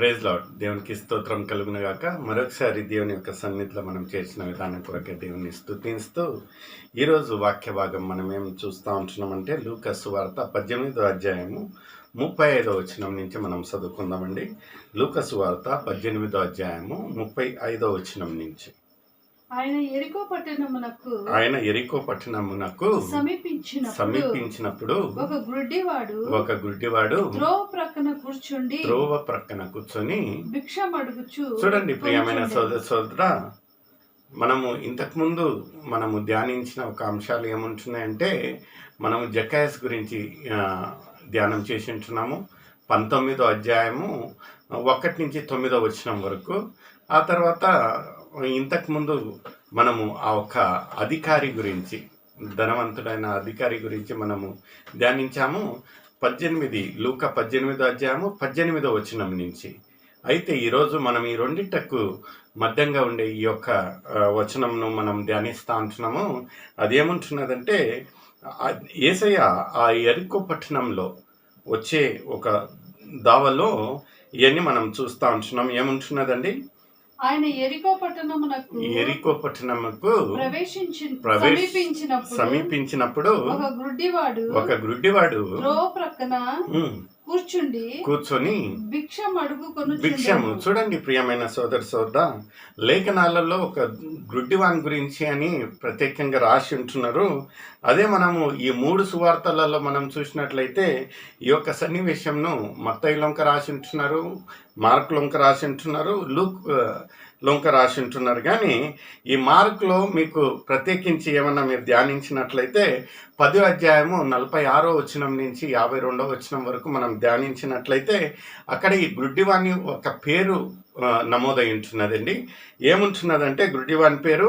Praise lord. దేవునికి స్తోత్రం కలుగును గాక. మరొకసారి దేవుని యొక్క సన్నిధిలో మనం చేసిన విధానం కొరకే దేవుని స్తుతిస్తూ ఈరోజు వాక్య భాగం మనం ఏం చూస్తూ ఉంటున్నామంటే లూకా సువార్త 18వ అధ్యాయము 35వ వచనం నుంచి మనం చదువుకుందామండి. లూకా సువార్త 18వ అధ్యాయము 35వ వచనం నుంచి. ఆయన ఎరికో పట్టణమునకు సమీపించినప్పుడు ఒక గుడ్డివాడు త్రోవ ప్రక్కన కూర్చొని చూడండి ప్రియమైన సోదర, మనము ఇంతకుముందు మనము ధ్యానించిన ఒక అంశాలు ఏముంటున్నాయంటే, మనము జక్కయ్యస్ గురించి ధ్యానం చేసి ఉంటున్నాము. 19వ అధ్యాయము 1 నుంచి 9వ వచనం వరకు. ఆ తర్వాత ఇంతకుముందు మనము ఆ ఒక అధికారి గురించి, ధనవంతుడైన అధికారి గురించి మనము ధ్యానించాము. లూకా 18వ అధ్యాయము 18వ వచనం నుంచి. అయితే ఈరోజు మనం ఈ రెండిటకు మధ్యంగా ఉండే ఈ యొక్క వచనంను మనం ధ్యానిస్తూ ఉంటున్నాము. అదేముంటున్నదంటే, యేసయ్య ఆ యెరికో పట్టణంలో వచ్చే ఒక దావలో ఇవన్నీ మనం చూస్తూ ఉంటున్నాం. ఏముంటున్నదండి? ఆయన ఎరికో పట్టణముకు సమీపించినప్పుడు ఒక గ్రుడ్డివాడు ప్రక్కన కూర్చొని భిక్షము. చూడండి ప్రియమైన సోదర, లేఖనాలలో ఒక గ్రుడ్డివాన్ గురించి అని ప్రత్యేకంగా రాసి ఉంటున్నారు. అదే మనము ఈ 3 సువార్తలలో మనం చూసినట్లయితే ఈ యొక్క సన్నివేశంను మత్తయిలోంక రాసి ఉంటున్నారు, మార్కులోంక రాసి ఉంటున్నారు, లూక్ లోంక రాసి ఉంటున్నారు. కానీ ఈ మార్కులో మీకు ప్రత్యేకించి ఏమన్నా మీరు ధ్యానించినట్లయితే 10వ అధ్యాయము 46వ వచనం నుంచి 52వ వచనం వరకు మనం ధ్యానించినట్లయితే అక్కడ ఈ గుడ్డివాని ఒక పేరు నమోదై ఉంటున్నదండి. ఏముంటున్నదంటే, గుడ్డివాని పేరు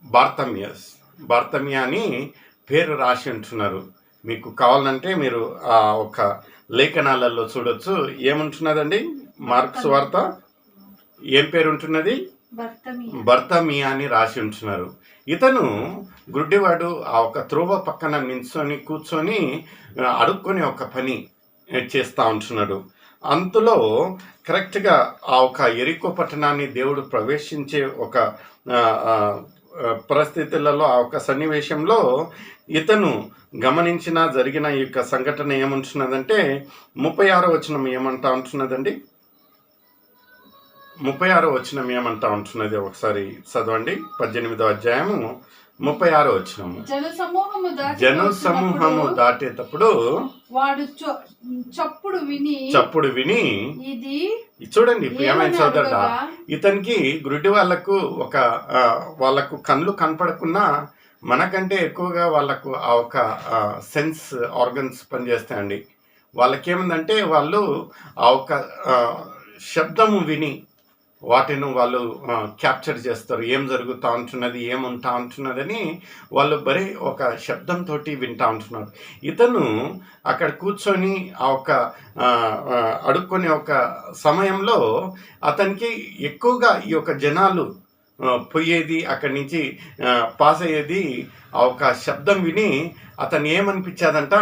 బార్తమియా అని పేరు రాసి ఉంటున్నారు. మీకు కావాలంటే మీరు ఆ ఒక లేఖనాలలో చూడొచ్చు. ఏముంటున్నదండి? మార్క్స్ వార్త ఏం పేరు ఉంటున్నది? బర్తమియా అని రాసి ఉంటున్నారు. ఇతను గుడ్డివాడు ఆ ఒక త్రోవ పక్కన కూర్చొని అడుక్కొని ఒక పని చేస్తూ ఉంటున్నాడు. అంతలో కరెక్ట్గా ఆ ఒక యెరికో పట్టణాన్ని దేవుడు ప్రవేశించే ఒక పరిస్థితులలో, ఆ ఒక సన్నివేశంలో ఇతను జరిగిన ఈ యొక్క సంఘటన ఏముంటున్నదంటే 36వ వచనం ఏమంటా ఉంటున్నదండి? 36వ వచనం ఏమంటా ఉంటున్నది? ఒకసారి చదవండి. 18వ అధ్యాయము 36వ వచనము. జనసమూహము దాటేటప్పుడు వాడు చప్పుడు విని ఇది చూడండి ప్రియమైన సోదరుడ, ఇతనికి గుడ్డి వాళ్ళకు కళ్ళు కనపడకున్నా మనకంటే ఎక్కువగా వాళ్ళకు ఆ ఒక సెన్స్ ఆర్గన్స్ పనిచేస్తాయండి. వాళ్ళకేముందంటే, వాళ్ళు ఆ ఒక శబ్దము విని వాటిని వాళ్ళు క్యాప్చర్ చేస్తారు. ఏం జరుగుతూ ఉంటున్నది, ఏముంటా ఉంటున్నదని వాళ్ళు బరీ ఒక శబ్దంతో వింటూ ఉంటున్నారు. ఇతను అక్కడ కూర్చొని ఆ ఒక అడుక్కొని ఒక సమయంలో అతనికి ఎక్కువగా ఈ యొక్క జనాలు పోయేది, అక్కడి నుంచి పాస్ అయ్యేది ఆ ఒక శబ్దం విని అతను ఏమనిపించాదంట,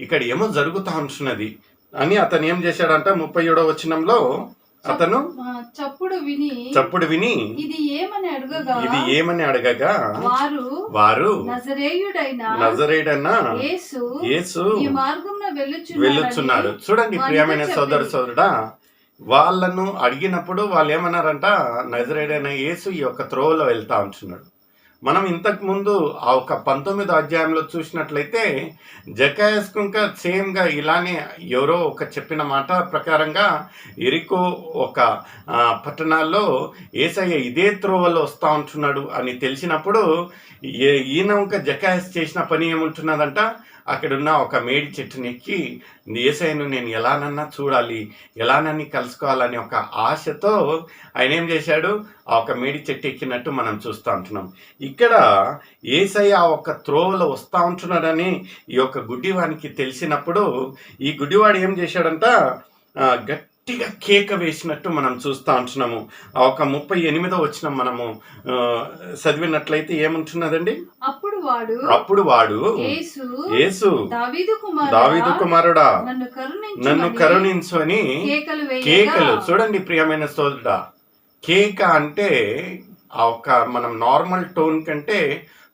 ఇక్కడ ఏమో జరుగుతూ ఉంటున్నది అని అతను ఏం చేశాడంట, 37వ వచనంలో అతను చప్పుడు విని ఇది ఏమని అడగగా వారు నజరేయుడైన యేసు వెళ్ళుచున్నాడు. చూడండి ప్రియమైన సోదరుడా, వాళ్ళను అడిగినప్పుడు వాళ్ళు ఏమన్నారంట, నజరేయుడైన యేసు ఈ యొక్క త్రోవలో వెళ్తా ఉంటున్నాడు. మనం ఇంతకు ముందు ఆ ఒక 19వ అధ్యాయంలో చూసినట్లయితే జక్కయ్యస్కు ఇంకా సేమ్గా ఇలానే ఎవరో ఒక చెప్పిన మాట ప్రకారంగా యెరికో ఒక పట్టణాల్లో యేసయ్య ఇదే త్రోవలో వస్తూ ఉంటున్నాడు అని తెలిసినప్పుడు ఈయన ఇంకా జక్కయ్యస్ చేసిన పని ఏముంటున్నదంట, అక్కడున్న ఒక మేడి చెట్టుని ఎక్కి యేసయ్యను నేను ఎలానన్నా చూడాలి, ఎలానని కలుసుకోవాలని ఒక ఆశతో ఆయన ఏం చేశాడు, ఆ ఒక మేడి చెట్టు ఎక్కినట్టు మనం చూస్తూ ఉంటున్నాం. ఇక్కడ యేసయ్య ఆ ఒక త్రోవలో వస్తూ ఉంటున్నాడని ఈ యొక్క గుడ్డివానికి తెలిసినప్పుడు ఈ గుడ్డివాడు ఏం చేశాడంట, గట్టిగా కేక వేసినట్టు మనం చూస్తూ ఉంటున్నాము. ఆ ఒక 38వ వచనం మనము చదివినట్లయితే ఏముంటున్నదండి? అప్పుడు వాడు యేసు దావీదు కుమారుడా నన్ను కరుణించు అని కేకలు. చూడండి ప్రియమైన సోదరుడా, కేక అంటే ఆ ఒక మనం నార్మల్ టోన్ కంటే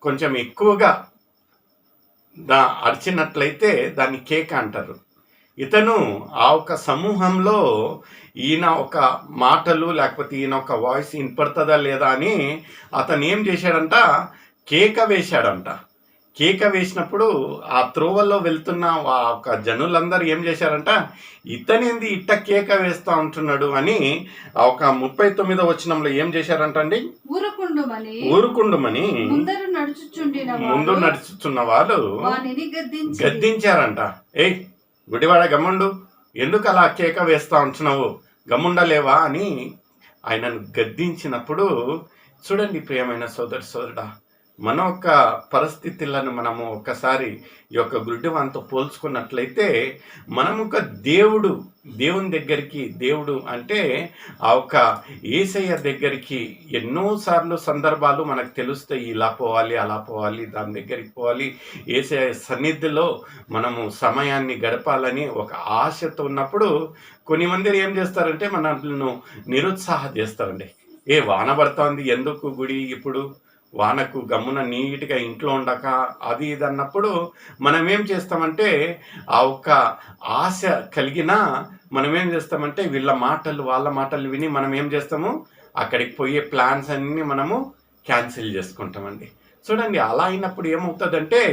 కొంచెం ఎక్కువగా అరిచినట్లయితే దాన్ని కేక అంటారు. ఇతను ఆ ఒక సమూహంలో ఈయన ఒక మాటలు లేకపోతే ఈయన ఒక వాయిస్ వినపడుతుందా లేదా అని అతను ఏం చేశాడంట, కేక వేశాడంట. కేక వేసినప్పుడు ఆ త్రోవల్లో వెళ్తున్న ఆ ఒక జనులందరూ ఏం చేశారంట, ఇతనేంది ఇట్ట కేక వేస్తా ఉంటున్నాడు అని ఆ ఒక 39వ వచనంలో ఏం చేశారంట అండి, ఊరుకుండుమని ముందు నడుచుచున్న వాళ్ళు గద్దించారంట. ఏయ్ గుడివాడ గమ్ముండు, ఎందుకు అలా కేక వేస్తా ఉంటున్నావు, గమ్ముండలేవా అని ఆయనను గద్దించినప్పుడు చూడండి ప్రియమైన సోదరుడా, మన యొక్క పరిస్థితులను మనము ఒకసారి ఈ యొక్క గుడ్డివానితో పోల్చుకున్నట్లయితే మనము ఒక దేవుని దగ్గరికి, దేవుడు అంటే ఆ ఒక యేసయ్య దగ్గరికి ఎన్నోసార్లు సందర్భాలు మనకు తెలుస్తాయి. ఇలా పోవాలి, అలా పోవాలి, దాని దగ్గరికి పోవాలి, యేసయ్య సన్నిధిలో మనము సమయాన్ని గడపాలని ఒక ఆశతో ఉన్నప్పుడు కొన్ని మంది ఏం చేస్తారంటే మనల్ని నిరుత్సాహం చేస్తారండి. వాన పడుతోంది, ఎందుకు గుడి ఇప్పుడు, వానకు గమ్మున నీట్గా ఇంట్లో ఉండక అది ఇది అన్నప్పుడు మనం ఏం చేస్తామంటే ఆ ఒక్క ఆశ కలిగిన మనం ఏం చేస్తామంటే వీళ్ళ మాటలు వాళ్ళ మాటలు విని మనం ఏం చేస్తాము, అక్కడికి పోయే ప్లాన్స్ అన్నీ మనము క్యాన్సిల్ చేసుకుంటామండి. చూడండి, అలా అయినప్పుడు ఏమవుతుందంటే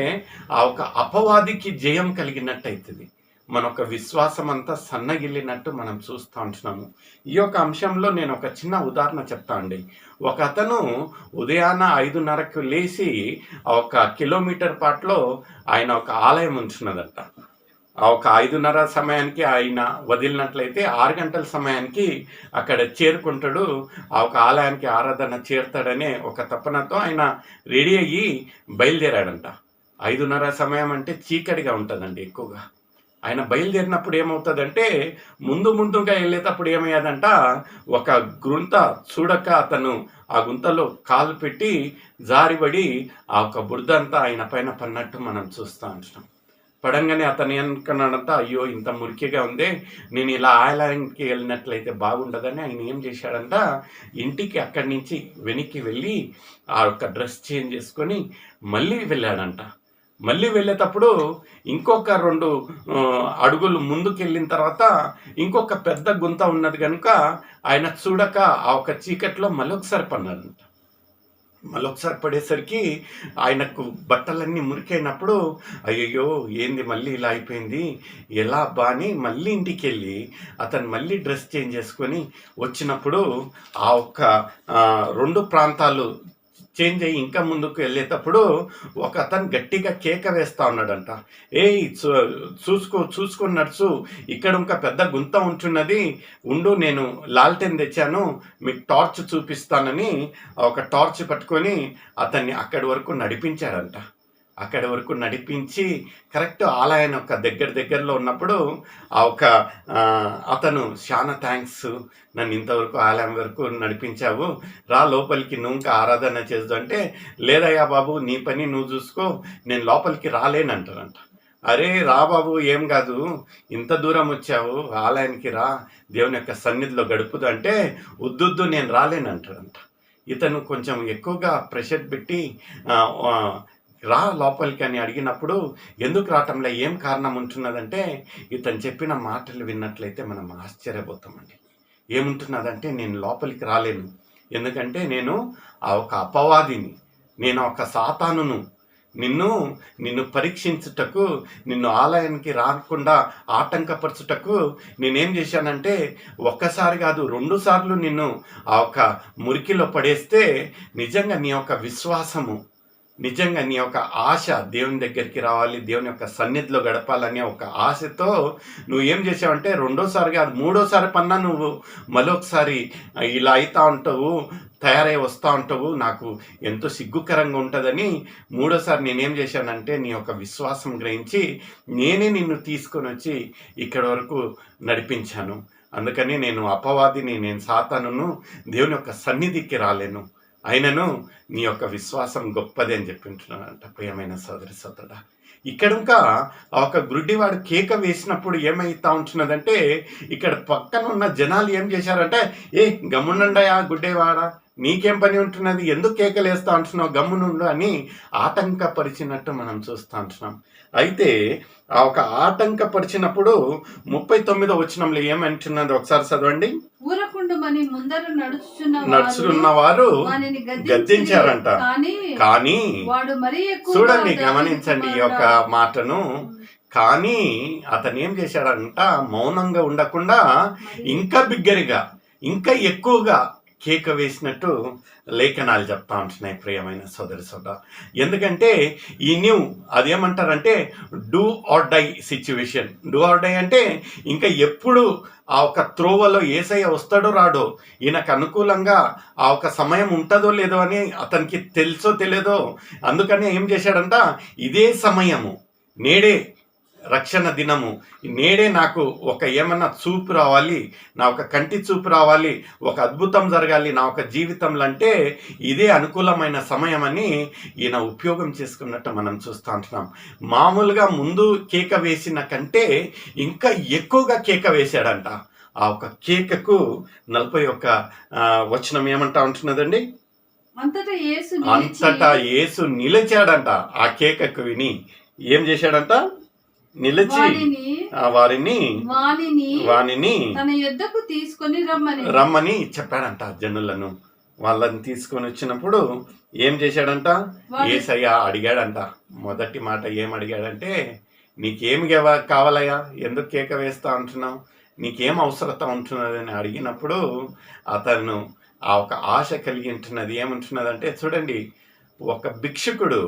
ఆ ఒక అపవాదికి జయం కలిగినట్టు అవుతుంది. మన ఒక విశ్వాసం అంతా సన్నగిల్లినట్టు మనం చూస్తూ ఉంటున్నాము. ఈ యొక్క అంశంలో నేను ఒక చిన్న ఉదాహరణ చెప్తా అండి. ఒక అతను ఉదయాన్న 5:30కు లేచి ఆ ఒక కిలోమీటర్ పాటులో ఆయన ఒక ఆలయం ఉంచున్నదంట. ఆ ఒక 5:30 సమయానికి ఆయన వదిలినట్లయితే 6 గంటల సమయానికి అక్కడ చేరుకుంటాడు. ఆ ఒక ఆలయానికి ఆరాధన చేరుతాడనే ఒక తపనతో ఆయన రెడీ అయ్యి బయలుదేరాడంట. 5:30 సమయం అంటే చీకటిగా ఉంటుందండి ఎక్కువగా. ఆయన బయలుదేరినప్పుడు ఏమవుతుందంటే ముందుగా వెళ్ళేటప్పుడు ఏమయ్యాదంట, ఒక గుంత చూడక అతను ఆ గుంతలో కాలు పెట్టి జారిపడి ఆ ఒక బురద అంతా ఆయన పైన పడినట్టు మనం చూస్తూ ఉంటున్నాం. పడంగానే అతను అనుకున్నాడంట, అయ్యో ఇంత మురికిగా ఉంది, నేను ఇలా ఆలయానికి వెళ్ళినట్లయితే బాగుండదని ఆయన ఏం చేశాడంట, ఇంటికి అక్కడి నుంచి వెనక్కి వెళ్ళి ఆ యొక్క డ్రెస్ చేంజ్ చేసుకొని మళ్ళీ వెళ్ళాడంట. మళ్ళీ వెళ్ళేటప్పుడు ఇంకొక 2 అడుగులు ముందుకు వెళ్ళిన తర్వాత ఇంకొక పెద్ద గుంత ఉన్నది కనుక ఆయన చూడక ఆ ఒక చీకట్లో మళ్ళొకసారి పన్నాడంట. మళ్ళొకసారి పడేసరికి ఆయనకు బట్టలన్నీ మురికైనప్పుడు అయ్యయ్యో ఏంది మళ్ళీ ఇలా అయిపోయింది, ఎలా అబ్బా అని మళ్ళీ ఇంటికి వెళ్ళి అతను మళ్ళీ డ్రెస్ చేంజ్ చేసుకొని వచ్చినప్పుడు ఆ ఒక్క 2 ప్రాంతాలు చేంజ్ అయ్యి ఇంకా ముందుకు వెళ్ళేటప్పుడు ఒక అతను గట్టిగా కేక వేస్తా ఉన్నాడంట, చూసుకొని నడుచు, ఇక్కడ ఇంకా పెద్ద గుంత ఉంటున్నది, ఉండు నేను లాల్టెన్ తెచ్చాను మీకు టార్చ్ చూపిస్తానని ఒక టార్చ్ పట్టుకొని అతన్ని అక్కడి వరకు నడిపించాడంట. అక్కడి వరకు నడిపించి కరెక్ట్ ఆలయం యొక్క దగ్గరలో ఉన్నప్పుడు ఆ ఒక అతను చాలా థ్యాంక్స్, నన్ను ఇంతవరకు ఆలయం వరకు నడిపించావు, రా లోపలికి నువ్వు ఇంకా ఆరాధన చేద్దు అంటే, లేదయ్యా బాబు నీ పని నువ్వు చూసుకో, నేను లోపలికి రాలేనంటానంట. అరే రా బాబు, ఏం కాదు, ఇంత దూరం వచ్చావు, ఆలయానికి రా, దేవుని యొక్క సన్నిధిలో గడుపుదు అంటే, వద్దు నేను రాలేనంటాడంట. ఇతను కొంచెం ఎక్కువగా ప్రెషర్ పెట్టి రా లోపలికి అని అడిగినప్పుడు ఎందుకు రావటంలో ఏం కారణం ఉంటున్నదంటే, ఇతను చెప్పిన మాటలు విన్నట్లయితే మనం ఆశ్చర్యపోతామండి. ఏముంటున్నదంటే, నేను లోపలికి రాలేను, ఎందుకంటే నేను ఆ ఒక అపవాదిని, నేను ఒక సాతానును, నిన్ను పరీక్షించుటకు, నిన్ను ఆలయానికి రాకుండా ఆటంకపరచుటకు నేనేం చేశానంటే ఒక్కసారి కాదు 2 సార్లు నిన్ను ఆ ఒక మురికిలో పడేస్తే నిజంగా నీ యొక్క విశ్వాసము, నిజంగా నీ యొక్క ఆశ దేవుని దగ్గరికి రావాలి, దేవుని యొక్క సన్నిధిలో గడపాలనే ఒక ఆశతో నువ్వు ఏం చేసావంటే 2సారి కాదు 3సారి పన్నా నువ్వు మరొకసారి ఇలా అవుతా ఉంటావు, తయారై వస్తూ ఉంటావు, నాకు ఎంతో సిగ్గుకరంగా ఉంటుందని 3సారి నేనేం చేశానంటే నీ యొక్క విశ్వాసం గ్రహించి నేనే నిన్ను తీసుకొని వచ్చి ఇక్కడి వరకు నడిపించాను. అందుకని నేను అపవాదిని, నేను సాతానును దేవుని యొక్క సన్నిధికి రాలేను, అయినను నీ యొక్క విశ్వాసం గొప్పది అని చెప్పింటున్నానంట. ప్రియమైన సోదరి సోదరుడా, ఇక్కడ ఇంకా ఒక గుడ్డివాడు కేక వేసినప్పుడు ఏమైతా ఉంటున్నదంటే, ఇక్కడ పక్కన ఉన్న జనాలు ఏం చేశారంటే, గమ్మునుండయా గుడ్డేవాడా, నీకేం పని ఉంటున్నది, ఎందుకు కేకలు వేస్తా అంటున్నావు, గమ్మునుండు అని ఆటంకపరిచినట్టు మనం చూస్తూ ఉంటున్నాం. అయితే ఆ ఒక ఆటంకపరిచినప్పుడు 39వ వచనంలో ఏమంటున్నది ఒకసారి చదవండి. ఊరకుండుమని ముందర నడుచుకున్న వారు గద్దించారంట. కానీ వాడు మరీ ఎక్కువ చూడండి, గమనించండి ఈ యొక్క మాటను. కానీ అతను ఏం చేశాడంట, మౌనంగా ఉండకుండా ఇంకా బిగ్గరగా, ఇంకా ఎక్కువగా కేక వేసినట్టు లేఖనాలు చెప్తా ఉంటున్నాయి. ప్రియమైన సోదరి సోదర, ఎందుకంటే ఈ న్యూ అదేమంటారంటే do or die situation. Do or die అంటే ఇంకా ఎప్పుడు ఆ ఒక త్రోవలో యేసయ్య వస్తాడో రాడో, ఈయనకు అనుకూలంగా ఆ ఒక సమయం ఉంటుందో లేదో అని అతనికి తెలుసో తెలియదో, అందుకని ఏం చేశాడంట, ఇదే సమయము, నేడే రక్షణ దినము, నేడే నాకు ఒక ఏమన్నా చూపు రావాలి, నా ఒక కంటి చూపు రావాలి, ఒక అద్భుతం జరగాలి నా ఒక జీవితంలో అంటే ఇదే అనుకూలమైన సమయం అని ఈయన ఉపయోగం చేసుకున్నట్టు మనం చూస్తూ ఉంటున్నాం. మామూలుగా ముందు కేక వేసిన కంటే ఇంకా ఎక్కువగా కేక వేశాడంట. ఆ ఒక కేకకు 41 వచనం ఏమంటా ఉంటున్నదండి, అంతటా యేసు నిలిచాడంట. ఆ కేకకు విని ఏం చేశాడంట, నిలిచి వానిని తన యొద్దకు తీసుకొని రమ్మని చెప్పాడంట. జనులను వాళ్ళని తీసుకొని వచ్చినప్పుడు ఏం చేశాడంట, యేసయ్య అడిగాడంట. మొదటి మాట ఏం అడిగాడంటే, నీకేమి కావాలయ్యా, ఎందుకు కేక వేస్తా అంటున్నావు, నీకేం అవసరత ఉంటున్నదని అడిగినప్పుడు అతను ఆ ఒక ఆశ కలిగి ఉంటున్నది. ఏముంటున్నదంటే చూడండి, ఒక భిక్షకుడు,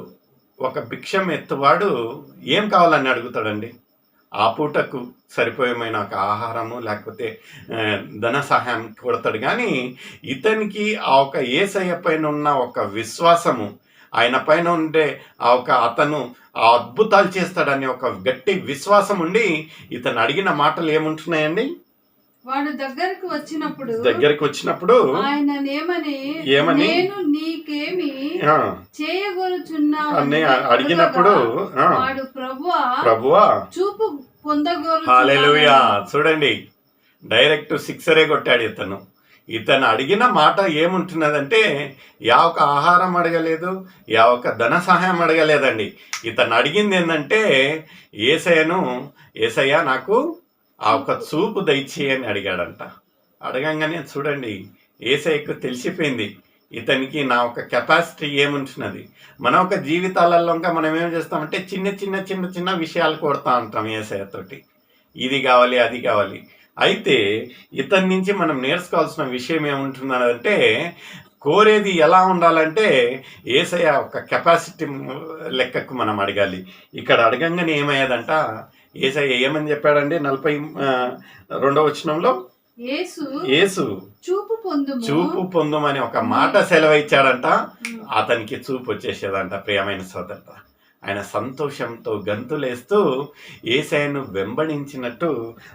ఒక భిక్షం ఎత్తువాడు ఏం కావాలని అడుగుతాడండి, ఆ పూటకు సరిపోయేమైన ఒక ఆహారము లేకపోతే ధన సహాయం కొడతాడు. కానీ ఇతనికి ఆ ఒక యేసయ్య పైన ఉన్న ఒక విశ్వాసము, ఆయన పైన ఉండే ఆ ఒక అతను ఆ అద్భుతాలు చేస్తాడని ఒక గట్టి విశ్వాసం ఉండి ఇతను అడిగిన మాటలు ఏముంటున్నాయండి, వాడు దగ్గరికి వచ్చినప్పుడు ఆయన ఏమని నేను నీకేమి చేయగోరుచున్నావు అని అడిగినప్పుడు వాడు ప్రభువా చూపు హల్లెలూయా. చూడండి, డైరెక్ట్ సిక్సరే కొట్టాడు ఇతను. ఇతను అడిగిన మాట ఏముంటున్నదంటే యా ఒక ఆహారం అడగలేదు, యా ఒక ధన సహాయం అడగలేదండి. ఇతను అడిగింది ఏంటంటే యేసయ్య నాకు ఆ ఒక చూపు దయచేయని అడిగాడంట. అడగంగానే చూడండి, యేసయ్యకు తెలిసిపోయింది ఇతనికి నా ఒక కెపాసిటీ ఏముంటున్నది. మన ఒక జీవితాలలో ఇంకా మనం ఏం చేస్తామంటే చిన్న చిన్న చిన్న చిన్న విషయాలు కొడతా ఉంటాం యేసయ్యతోటి, ఇది కావాలి అది కావాలి. అయితే ఇతని నుంచి మనం నేర్చుకోవాల్సిన విషయం ఏముంటున్నదంటే, కోరేది ఎలా ఉండాలంటే యేసయ్య ఒక కెపాసిటీ లెక్కకు మనం అడగాలి. ఇక్కడ అడగంగానే ఏమయ్యేదంట, యేసయ్య ఏమని చెప్పాడండి 42వ వచనంలో, యేసు చూపు పొందుమని ఒక మాట సెలవిచ్చాడంట. అతనికి చూపు వచ్చేసేదంట. ప్రియమైన సోదరుడా, ఆయన సంతోషంతో గంతులేస్తూ యేసయ్యను వెంబడించినట్టు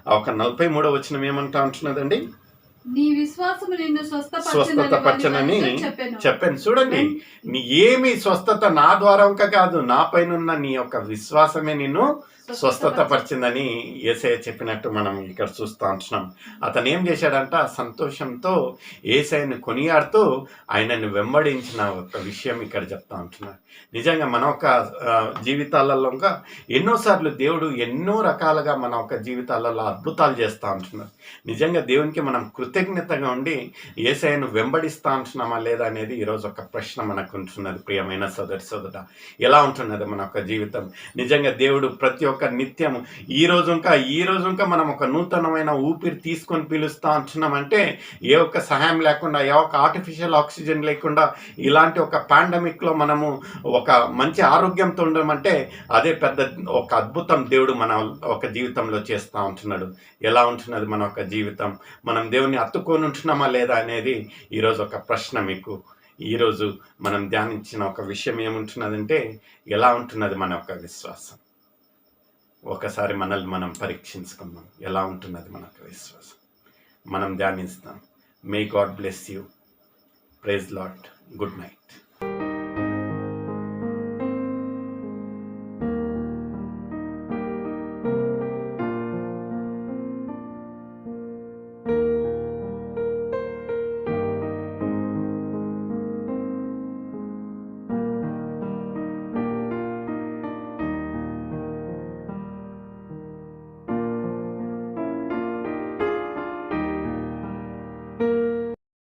ఆ ఒక 43వ వచనం ఏమంటా ఉంటున్నదండి, నీ విశ్వాసము నిన్ను స్వస్థతపరచనని చెప్పాను. చూడండి, నీ ఏమి స్వస్థత నా ద్వారా కాదు, నా పైన నీ యొక్క విశ్వాసమే నిన్ను స్వస్థతపరిచిందని యేసయ్య చెప్పినట్టు మనం ఇక్కడ చూస్తూ ఉంటున్నాం. అతను ఏం చేశాడంట, సంతోషంతో యేసయ్యను కొనియాడుతూ ఆయనను వెంబడించిన ఒక విషయం ఇక్కడ చెప్తా ఉంటున్నాడు. నిజంగా మన ఒక జీవితాలలో ఇంకా ఎన్నోసార్లు దేవుడు ఎన్నో రకాలుగా మన ఒక జీవితాలలో అద్భుతాలు చేస్తూ ఉంటున్నారు. నిజంగా దేవునికి మనం కృతజ్ఞతగా ఉండి యేసయ్యను వెంబడిస్తూ ఉంటున్నామా లేదా అనేది ఈరోజు ఒక ప్రశ్న మనకు ఉంటున్నది. ప్రియమైన సోదరి సోదరుడా, ఎలా ఉంటున్నది మన ఒక జీవితం? నిజంగా దేవుడు ప్రతి ఒక్క నిత్యం ఈ రోజు ఇంకా మనం ఒక నూతనమైన ఊపిరి తీసుకొని పీలుస్తూ ఉంటున్నామంటే ఏ ఒక్క సహాయం లేకుండా, ఏ ఒక్క ఆర్టిఫిషియల్ ఆక్సిజన్ లేకుండా ఇలాంటి ఒక పాండమిక్లో మనము ఒక మంచి ఆరోగ్యంతో ఉండమంటే అదే పెద్ద ఒక అద్భుతం దేవుడు మన ఒక జీవితంలో చేస్తూ ఉంటున్నాడు. ఎలా ఉంటున్నది మన ఒక జీవితం? మనం దేవుని అత్తుకొని ఉంటున్నామా లేదా అనేది ఈరోజు ఒక ప్రశ్న మీకు. ఈరోజు మనం ధ్యానించిన ఒక విషయం ఏముంటున్నదంటే, ఎలా ఉంటున్నది మన యొక్క విశ్వాసం? ఒకసారి మనల్ని మనం పరీక్షించుకుందాం, ఎలా ఉంటున్నది మన యొక్క విశ్వాసం. మనం ధ్యానిస్తాం. May God bless you. Praise Lord. Good night.